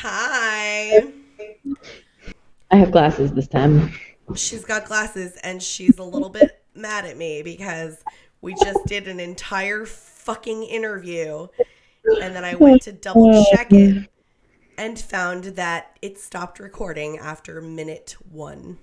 Hi. I have glasses this time. She's got glasses and she's a little bit mad at me because we just did an entire fucking interview and then I went to double check it and found that it stopped recording after minute 1.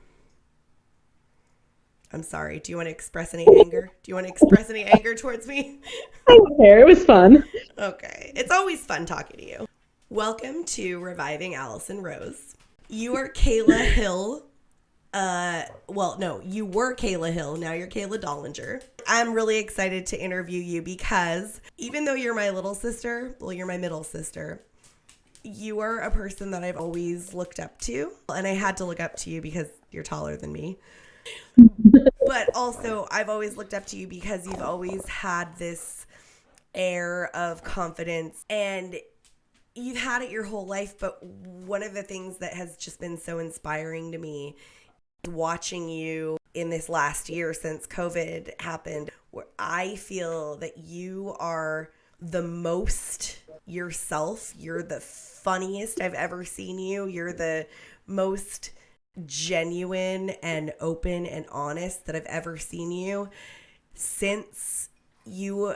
I'm sorry. Do you want to express any anger? Do you want to express any anger towards me? I don't care. It was fun. Okay. It's always fun talking to you. Welcome to Reviving Alison Rose. You are Kayla Hill. No, you were Kayla Hill. Now you're Kayla Dollenger. I'm really excited to interview you because even though you're my little sister, well, you're my middle sister, you are a person that I've always looked up to. And I had to look up to you because you're taller than me. But also, I've always looked up to you because you've always had this air of confidence and you've had it your whole life. But one of the things that has just been so inspiring to me watching you in this last year since COVID happened, where I feel that you are the most yourself. You're the funniest I've ever seen you. You're the most genuine and open and honest that I've ever seen you since you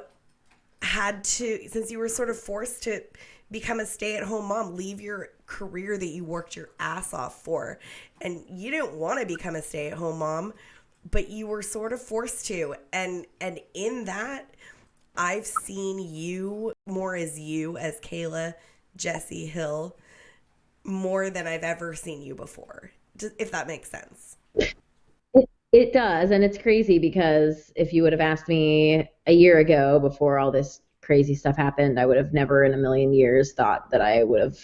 since you were sort of forced to become a stay-at-home mom, leave your career that you worked your ass off for. And you didn't want to become a stay-at-home mom, but you were sort of forced to. And in that, I've seen you more as you, as Kayla Jessie Hill, more than I've ever seen you before, if that makes sense. It does, and it's crazy because if you would have asked me a year ago before all this crazy stuff happened, I would have never in a million years thought that I would have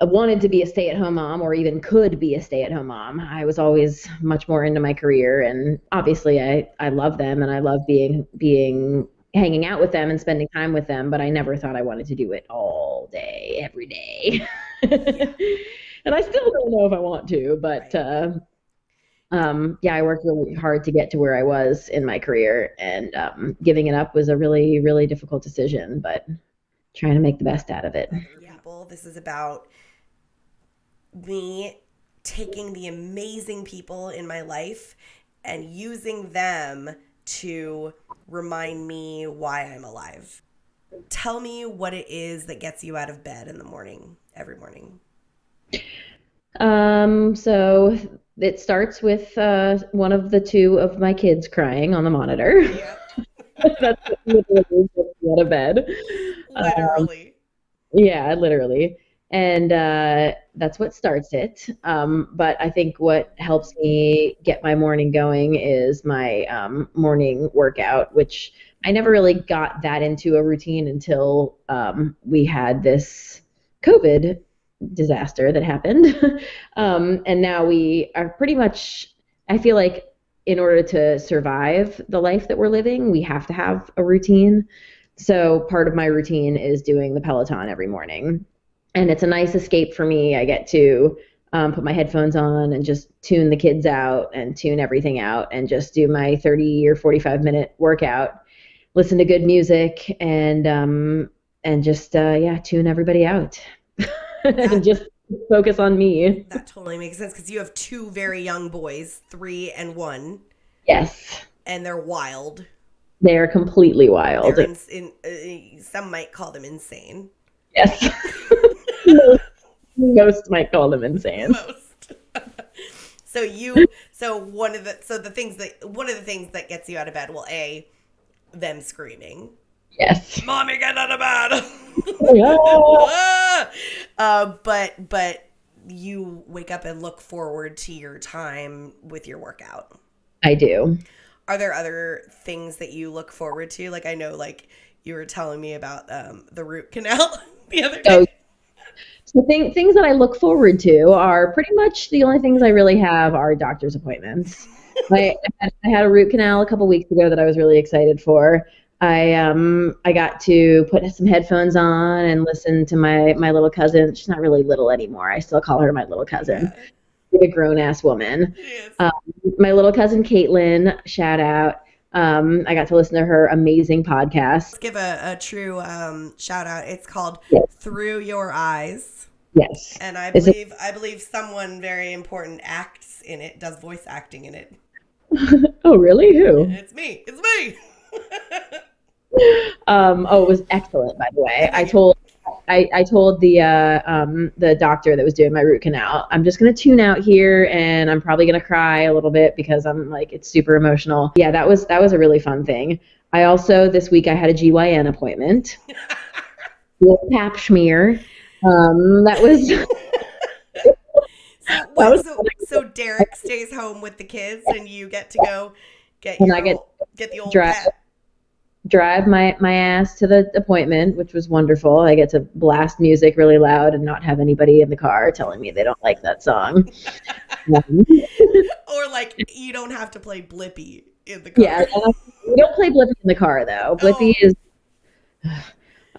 wanted to be a stay-at-home mom or even could be a stay-at-home mom. I was always much more into my career, and obviously I love them and I love being hanging out with them and spending time with them, but I never thought I wanted to do it all day, every day. Yeah. And I still don't know if I want to, but Right. yeah, I worked really hard to get to where I was in my career, and giving it up was a really, really difficult decision, but trying to make the best out of it. Other people. This is about me taking the amazing people in my life and using them to remind me why I'm alive. Tell me what it is that gets you out of bed in the morning, every morning. So it starts with one of the two of my kids crying on the monitor. Yep. That's what literally gets me out of bed. Literally. Yeah, literally. And that's what starts it. But I think what helps me get my morning going is my morning workout, which I never really got that into a routine until we had this COVID disaster that happened. And now we are pretty much, I feel like in order to survive the life that we're living, we have to have a routine. So part of my routine is doing the Peloton every morning. And it's a nice escape for me. I get to put my headphones on and just tune the kids out and tune everything out and just do my 30 or 45-minute workout, listen to good music, and just yeah, tune everybody out and That just focus on me. that totally makes sense because you have two very young boys, 3 and 1, Yes, and they're wild. they are completely wild. They're some might call them insane. Yes, most might call them insane. Most. So one of the things that gets you out of bed, well, A, them screaming, Yes. "Mommy, get out of bed!" Yeah, Ah! But you wake up and look forward to your time with your workout. I do. Are there other things that you look forward to? Like I know, like you were telling me about the root canal the other day. So So things that I look forward to are pretty much the only things I really have are doctor's appointments. I had a root canal a couple weeks ago that I was really excited for. I got to put some headphones on and listen to my little cousin. She's not really little anymore. I still call her my little cousin. Yeah, She's a grown ass woman. she is. Um, my little cousin Caitlin, shout out. I got to listen to her amazing podcast. Let's give a true shout out. It's called Yes, Through Your Eyes. Yes. And I Is it? believe someone very important acts in it, does voice acting in it. Oh, really? Who? It's me. It's me. Oh, it was excellent, by the way. Thank you. I told the doctor that was doing my root canal, I'm just gonna tune out here, and I'm probably gonna cry a little bit because I'm like, it's super emotional. Yeah, that was a really fun thing. I also, this week I had a GYN appointment with pap smear. That was So that what? was So Derek stays home with the kids, and you get to go and I get get the old drive pet. drive my ass to the appointment, which was wonderful. I get to blast music really loud and not have anybody in the car telling me they don't like that song. Um, Or like you don't have to play Blippy in the yeah, car. we don't play Blippi in the car though. Blippi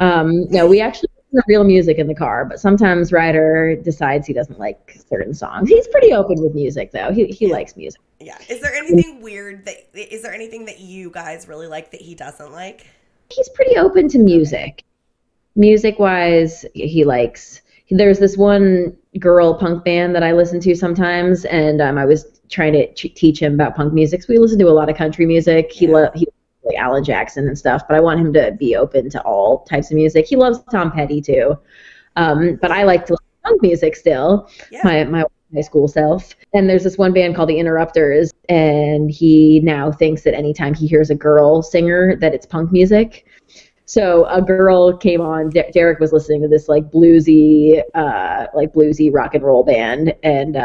Oh, is no, we actually listen to real music in the car, but sometimes Ryder decides he doesn't like certain songs. He's pretty open with music though. He yeah, likes music. yeah. Is there anything weird is there anything that you guys really like that he doesn't like? He's pretty open to Okay. music. Music wise, he likes. There's this one girl punk band that I listen to sometimes, and I was trying to teach him about punk music. So we listen to a lot of country music. Yeah. He like Alan Jackson and stuff, but I want him to be open to all types of music. He loves Tom Petty too, but I like to listen to punk music still. Yeah. My high school self. And there's this one band called the Interrupters, and he now thinks that anytime he hears a girl singer that it's punk music. So a girl came on. Derek was listening to this like bluesy rock and roll band, and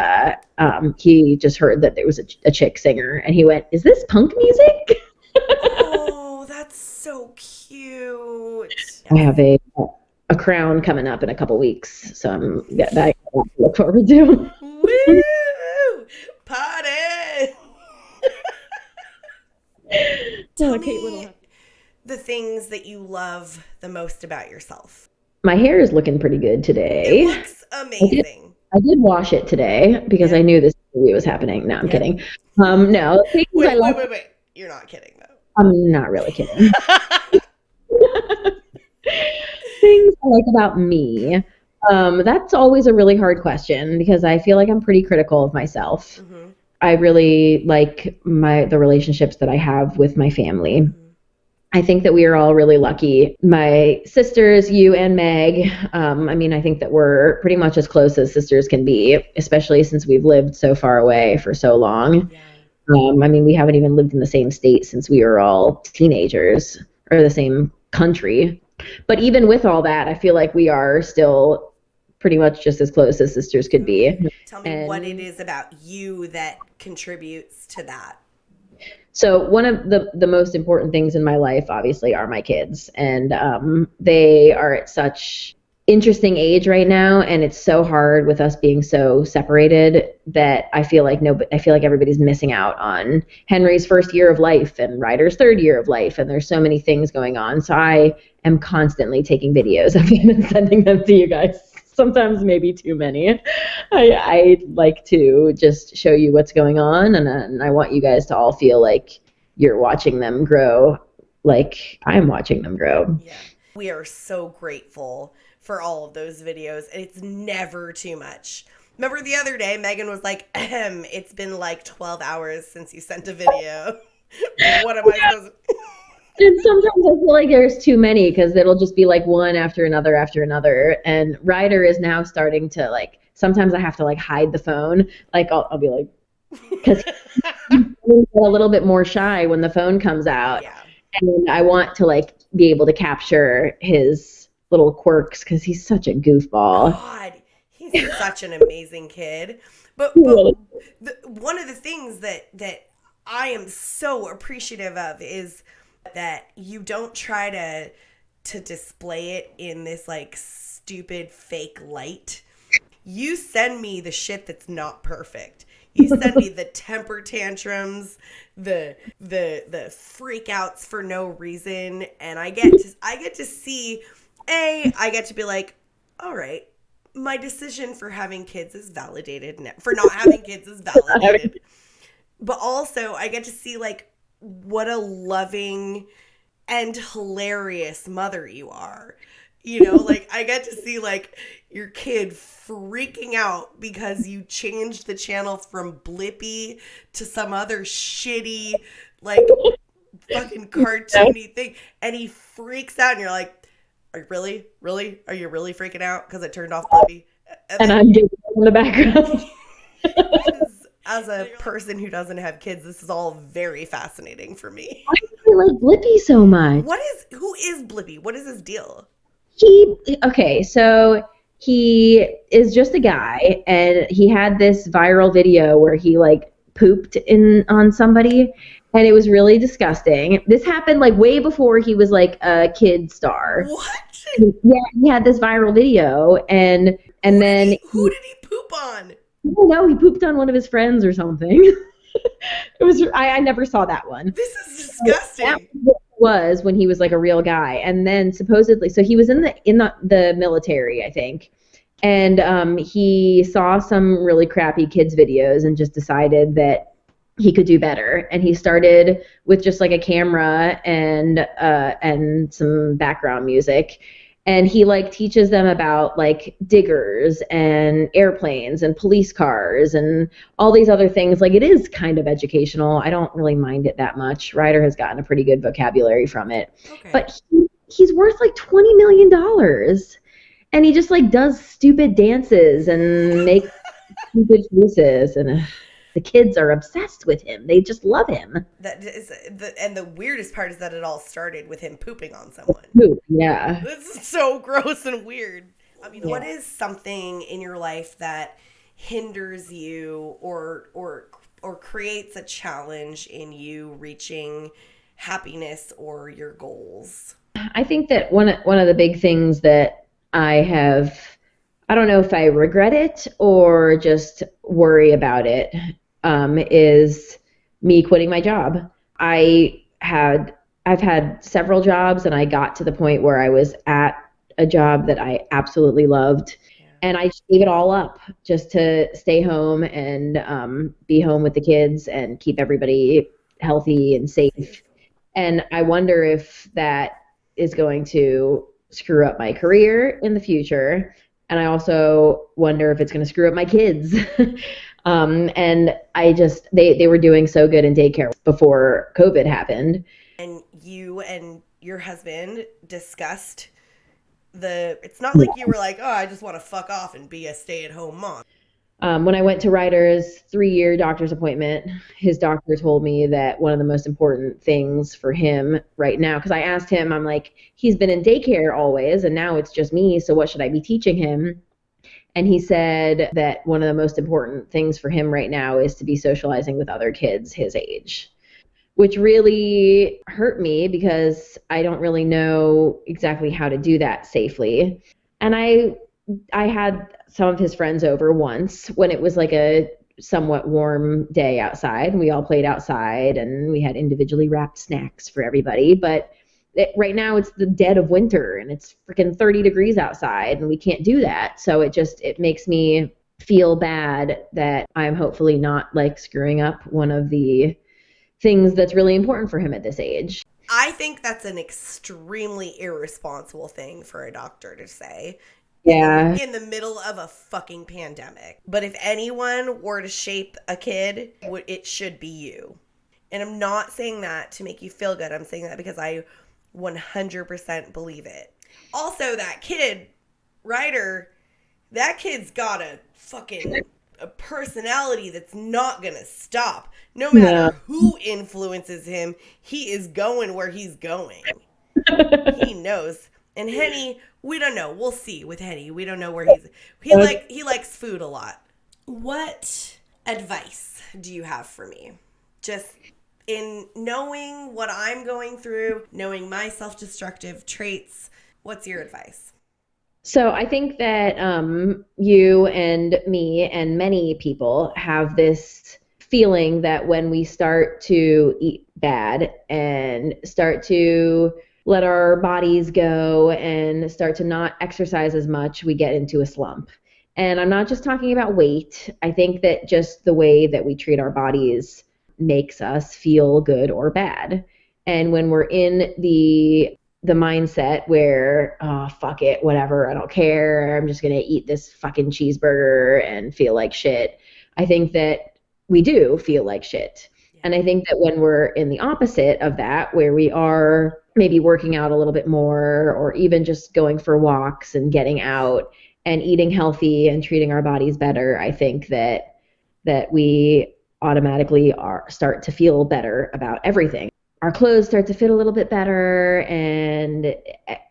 he just heard that there was a chick singer, and he went, "Is this punk music?" Oh, that's so cute. I have a crown coming up in a couple weeks, so I'm got that to look forward to. Woo! Party! Tell me the things that you love the most about yourself. My hair is looking pretty good It today. looks amazing. I did wash it today because Yeah. I knew this interview was happening. No, I'm Yeah. kidding. No, things I like. Wait. You're not kidding though. I'm not really kidding. Things I like about me. That's always a really hard question because I feel like I'm pretty critical of myself. Mm-hmm. I really like the relationships that I have with my family. Mm-hmm. I think that we are all really lucky. My sisters, you and Meg, I think that we're pretty much as close as sisters can be, especially since we've lived so far away for so long. Yeah. We haven't even lived in the same state since we were all teenagers, or the same country. But even with all that, I feel like we are still pretty much just as close as sisters could be. Tell me what it is about you that contributes to that. So one of the most important things in my life, obviously, are my kids, and they are at such interesting age right now, and it's so hard with us being so separated that I feel like everybody's missing out on Henry's first year of life and Ryder's third year of life, and there's so many things going on. So I am constantly taking videos of them and sending them to you guys. Sometimes maybe too many. I like to just show you what's going on, and I want you guys to all feel like you're watching them grow, like I'm watching them grow. Yeah. We are so grateful for all of those videos, and it's never too much. Remember the other day, Megan was like, it's been like 12 hours since you sent a video. What am I supposed to... And sometimes I feel like there's too many because it'll just be like one after another. And Ryder is now starting to like, sometimes I have to like hide the phone. Like I'll be like, because he's a little bit more shy when the phone comes out. Yeah. And I want to like be able to capture his little quirks because he's such a goofball. God, he's such an amazing kid. But one of the things that I am so appreciative of is that you don't try to display it in this like stupid fake light. You send me the shit that's not perfect. You send me the temper tantrums, the freakouts for no reason, and I get to see I get to be like, all right, my decision for having kids is validated now. For not having kids is validated. But also I get to see like what a loving and hilarious mother you are. Like I get to see like your kid freaking out because you changed the channel from Blippi to some other shitty like fucking cartoony thing, and he freaks out, and you're like, are you are you really freaking out because it turned off Blippi? And I'm doing it in the background. As a person who doesn't have kids, this is all very fascinating for me. Why do you like Blippi so much? Who is Blippi? What is his deal? So he is just a guy, and he had this viral video where he like pooped on somebody, and it was really disgusting. This happened like way before he was like a kid star. What? Yeah, he had this viral video, and then who did he poop on? I don't know, he pooped on one of his friends or something. I never saw that one. This is disgusting. That was when he was like a real guy, and then supposedly, so he was in the military, I think, and he saw some really crappy kids videos and just decided that he could do better, and he started with just like a camera and some background music. And he like teaches them about like diggers and airplanes and police cars and all these other things. Like it is kind of educational. I don't really mind it that much. Ryder has gotten a pretty good vocabulary from it. Okay. But he's worth like $20 million. And he just like does stupid dances and makes stupid faces, and the kids are obsessed with him. They just love him. And the weirdest part is that it all started with him pooping on someone. Yeah. This is so gross and weird. I mean, What is something in your life that hinders you or creates a challenge in you reaching happiness or your goals? I think that one of the big things that I have, I don't know if I regret it or just worry about it, is me quitting my job. I've had several jobs, and I got to the point where I was at a job that I absolutely loved, and I just gave it all up just to stay home and be home with the kids and keep everybody healthy and safe. And I wonder if that is going to screw up my career in the future. And I also wonder if it's going to screw up my kids. And they were doing so good in daycare before COVID happened. And you and your husband discussed it's not like you were like, oh, I just want to fuck off and be a stay-at-home mom. When I went to Ryder's 3-year doctor's appointment, his doctor told me that one of the most important things for him right now, because I asked him, I'm like, he's been in daycare always, and now it's just me, so what should I be teaching him? And he said that one of the most important things for him right now is to be socializing with other kids his age, which really hurt me because I don't really know exactly how to do that safely. And I had some of his friends over once when it was like a somewhat warm day outside, and we all played outside, and we had individually wrapped snacks for everybody. But right now it's the dead of winter, and it's freaking 30 degrees outside, and we can't do that. So it makes me feel bad that I'm hopefully not like screwing up one of the things that's really important for him at this age. I think that's an extremely irresponsible thing for a doctor to say. Yeah. In the middle of a fucking pandemic. But if anyone were to shape a kid, it should be you. And I'm not saying that to make you feel good. I'm saying that because I 100% believe it. Also, that kid, Ryder, that kid's got a personality that's not going to stop. No matter who influences him, he is going where he's going. He knows. And Henny, we don't know. We'll see with Henny. We don't know where he likes food a lot. What advice do you have for me? Just in knowing what I'm going through, knowing my self-destructive traits, what's your advice? So I think that you and me and many people have this feeling that when we start to eat bad and start to let our bodies go and start to not exercise as much, we get into a slump. And I'm not just talking about weight. I think that just the way that we treat our bodies makes us feel good or bad. And when we're in the the mindset where, oh, fuck it, whatever, I don't care. I'm just going to eat this fucking cheeseburger and feel like shit. I think that we do feel like shit. And I think that when we're in the opposite of that, where we are maybe working out a little bit more, or even just going for walks and getting out and eating healthy and treating our bodies better, I think that we automatically start to feel better about everything. Our clothes start to fit a little bit better, and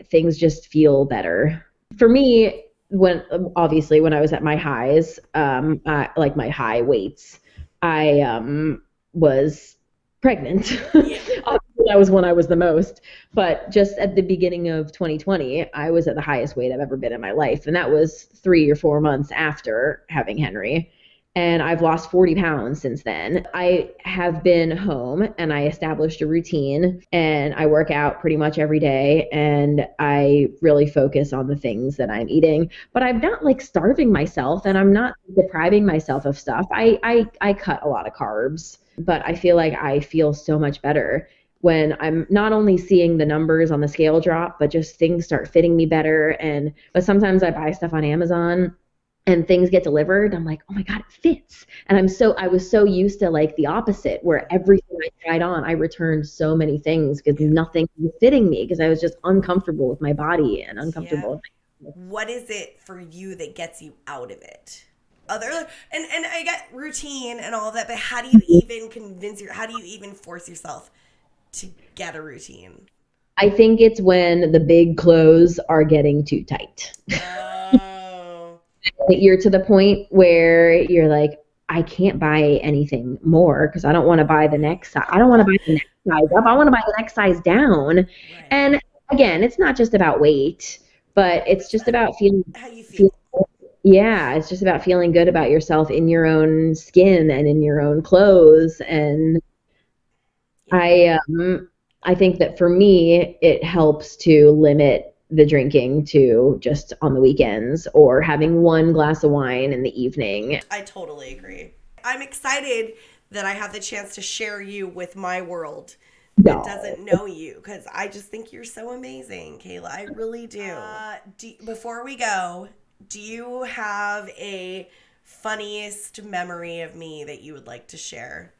things just feel better. For me, when I was at my highs, like my high weights, I was pregnant. Obviously, that was when I was the most. But just at the beginning of 2020, I was at the highest weight I've ever been in my life, and that was 3 or 4 months after having Henry. And I've lost 40 pounds since then. I have been home and I established a routine, and I work out pretty much every day, and I really focus on the things that I'm eating. But I'm not like starving myself, and I'm not depriving myself of stuff. I cut a lot of carbs, but I feel like I feel so much better when I'm not only seeing the numbers on the scale drop, but just things start fitting me better. But sometimes I buy stuff on Amazon and things get delivered, I'm like, oh my God, it fits. And I was so used to like the opposite, where everything I tried on, I returned so many things because nothing was fitting me, because I was just uncomfortable with my body and uncomfortable. What is it for you that gets you out of it? And I get routine and all of that, but how do you even how do you even force yourself to get a routine? I think it's when the big clothes are getting too tight. You're to the point where you're like, I can't buy anything more because I don't want to buy the next size. I don't want to buy the next size up. I want to buy the next size down. Right. And again, it's not just about weight, but it's just about feeling how you feel. Yeah, it's just about feeling good about yourself in your own skin and in your own clothes. And I think that for me, it helps to limit the drinking to just on the weekends, or having one glass of wine in the evening. I totally agree. I'm excited that I have the chance to share you with my world that doesn't know you, because I just think you're so amazing, Kayla. I really do. Before we go, do you have a funniest memory of me that you would like to share?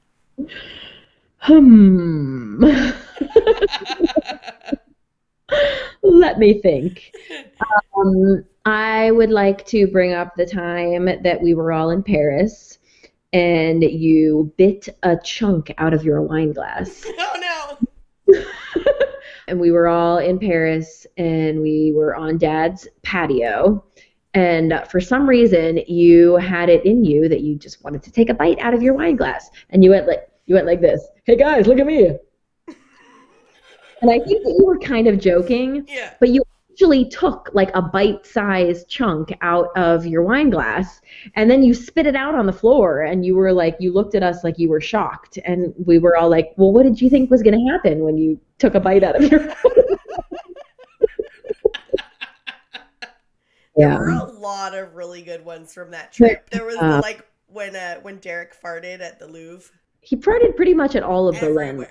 Let me think. I would like to bring up the time that we were all in Paris and you bit a chunk out of your wine glass. Oh no! And we were all in Paris and we were on Dad's patio. And for some reason, you had it in you that you just wanted to take a bite out of your wine glass. And you went like this. Hey guys, look at me. And I think that you were kind of joking, but you actually took like a bite-sized chunk out of your wine glass, and then you spit it out on the floor, and you were like, you looked at us like you were shocked, and we were all like, well, what did you think was going to happen when you took a bite out of your There were a lot of really good ones from that trip. There was when Derek farted at the Louvre. He farted pretty much at all of everywhere. Berlin.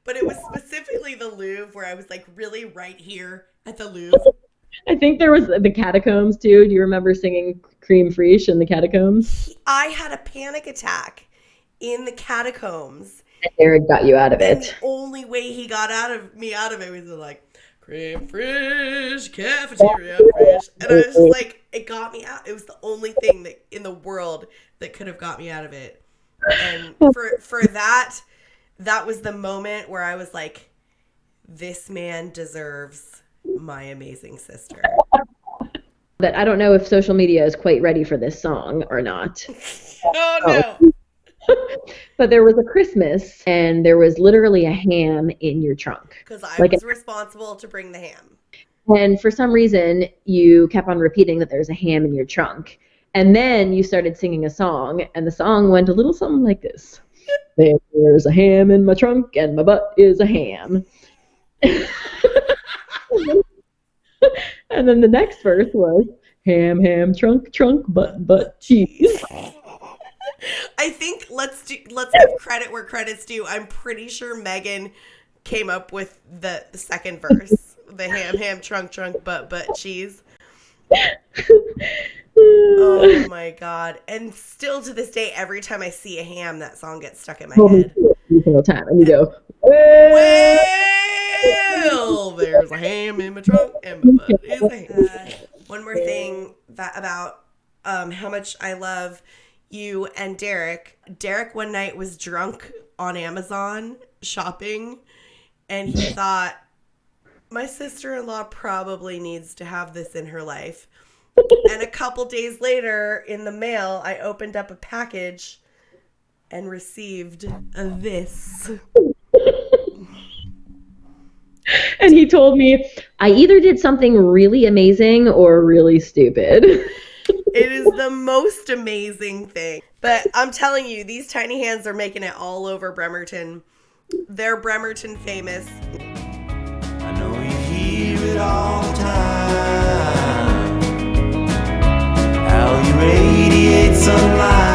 But it was specifically the Louvre where I was like really right here at the Louvre. I think there was the catacombs too. Do you remember singing Cream Fraiche in the catacombs? I had a panic attack in the catacombs. And Derek got you out of it. The only way he got out of it was like, Cream Fraiche, cafeteria Fraiche. And I was just like, it got me out. It was the only thing that in the world that could have got me out of it. And for that was the moment where I was like, this man deserves my amazing sister. But I don't know if social media is quite ready for this song or not. Oh, no. But there was a Christmas, and there was literally a ham in your trunk. Because I was responsible to bring the ham. And for some reason, you kept on repeating that there's a ham in your trunk. And then you started singing a song, and the song went a little something like this. There's a ham in my trunk, and my butt is a ham. And then the next verse was, ham, ham, trunk, trunk, butt, cheese. I think let's give credit where credit's due. I'm pretty sure Megan came up with the second verse. the ham, trunk, butt, cheese. Oh my God. And still to this day, every time I see a ham, that song gets stuck in my head. Every single time. And you go, well, there's a ham in my trunk and my butt is a ham. One more thing about how much I love you and Derek. Derek one night was drunk on Amazon shopping, and he thought, my sister-in-law probably needs to have this in her life. And a couple days later, in the mail, I opened up a package and received this. And he told me, I either did something really amazing or really stupid. It is the most amazing thing. But I'm telling you, these tiny hands are making it all over Bremerton. They're Bremerton famous. I know you hear it all the time. How you radiate sunlight.